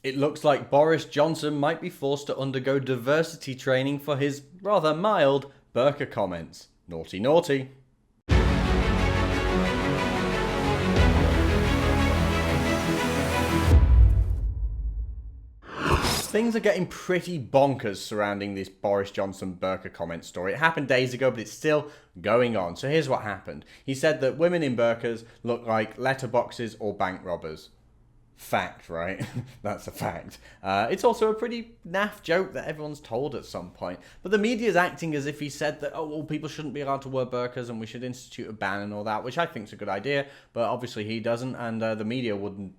It looks like Boris Johnson might be forced to undergo diversity training for his rather mild Burqa comments. Naughty, naughty. Things are getting pretty bonkers surrounding this Boris Johnson Burqa comment story. It happened days ago, but it's still going on. So here's what happened. He said that women in burqas look like letterboxes or bank robbers. Fact, right? That's a fact. It's also a pretty naff joke that everyone's told at some point. But the media is acting as if he said that, oh, well, people shouldn't be allowed to wear burqas and we should institute a ban and all that, which I think is a good idea. But obviously he doesn't, and the media wouldn't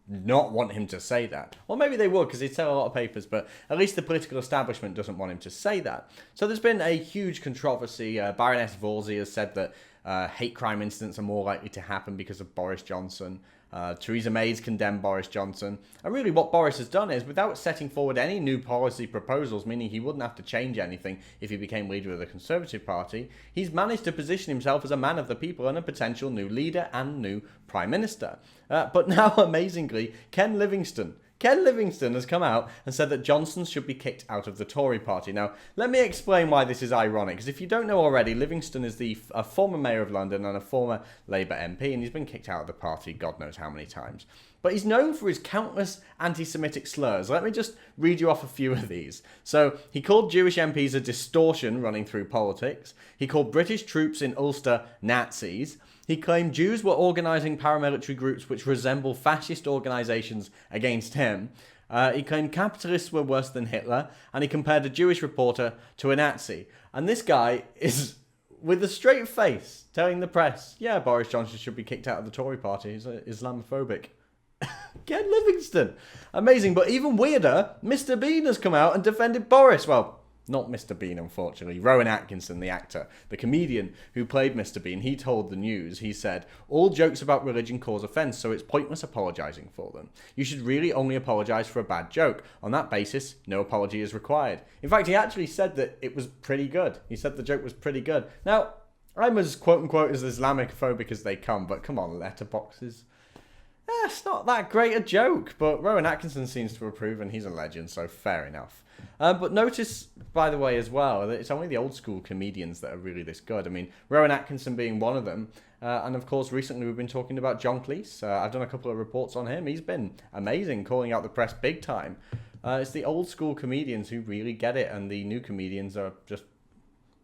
not want him to say that. Well, maybe they would, because he'd sell a lot of papers, but at least the political establishment doesn't want him to say that. So there's been a huge controversy. Baroness Wolsey has said that hate crime incidents are more likely to happen because of Boris Johnson. Theresa May's condemned Boris Johnson. And really what Boris has done is, without setting forward any new policy proposals, meaning he wouldn't have to change anything if he became leader of the Conservative Party, he's managed to position himself as a man of the people and a potential new leader and new Prime Minister. But now, amazingly, Ken Livingstone has come out and said that Johnson should be kicked out of the Tory party. Now, let me explain why this is ironic, because if you don't know already, Livingstone is a former mayor of London and a former Labour MP, and he's been kicked out of the party God knows how many times. But he's known for his countless anti-Semitic slurs. Let me just read you off a few of these. So, he called Jewish MPs a distortion running through politics. He called British troops in Ulster Nazis. He claimed Jews were organising paramilitary groups which resemble fascist organisations against him. He claimed capitalists were worse than Hitler, and he compared a Jewish reporter to a Nazi. And this guy is, with a straight face, telling the press, yeah, Boris Johnson should be kicked out of the Tory party. He's Islamophobic. Ken Livingstone. Amazing, but even weirder, Mr. Bean has come out and defended Boris. Well, not Mr. Bean, unfortunately. Rowan Atkinson, the actor, the comedian who played Mr. Bean, he told the news, he said, all jokes about religion cause offence, so it's pointless apologising for them. You should really only apologise for a bad joke. On that basis, no apology is required. In fact, he actually said that it was pretty good. He said the joke was pretty good. Now, I'm as quote-unquote as Islamophobic as they come, but come on, letterboxes. It's not that great a joke, but Rowan Atkinson seems to approve, and he's a legend, so fair enough. But notice, by the way, as well, that it's only the old school comedians that are really this good. I mean, Rowan Atkinson being one of them. And of course, recently we've been talking about John Cleese. I've done a couple of reports on him. He's been amazing, calling out the press big time. It's the old school comedians who really get it, and the new comedians are just,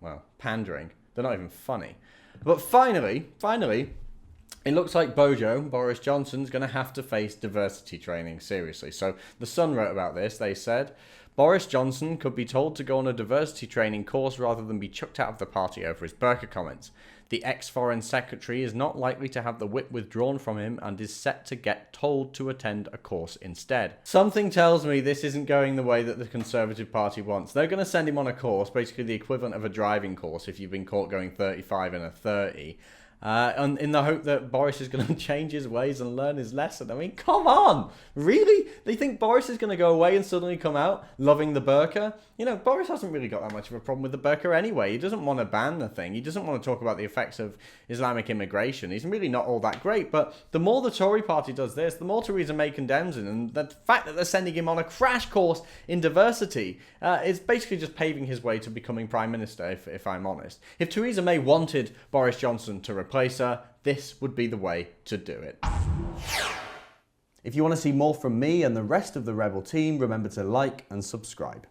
well, pandering. They're not even funny. But finally, it looks like Boris Johnson's going to have to face diversity training, seriously. So The Sun wrote about this. They said, Boris Johnson could be told to go on a diversity training course rather than be chucked out of the party over his Burqa comments. The ex-foreign secretary is not likely to have the whip withdrawn from him and is set to get told to attend a course instead. Something tells me this isn't going the way that the Conservative Party wants. They're going to send him on a course, basically the equivalent of a driving course if you've been caught going 35 in a 30. And in the hope that Boris is going to change his ways and learn his lesson. I mean, come on! Really? They think Boris is going to go away and suddenly come out loving the burqa? You know, Boris hasn't really got that much of a problem with the burqa anyway. He doesn't want to ban the thing. He doesn't want to talk about the effects of Islamic immigration. He's really not all that great. But the more the Tory party does this, the more Theresa May condemns him. And the fact that they're sending him on a crash course in diversity is basically just paving his way to becoming Prime Minister, if I'm honest. If Theresa May wanted Boris Johnson to replace her, this would be the way to do it. If you want to see more from me and the rest of the Rebel team, remember to like and subscribe.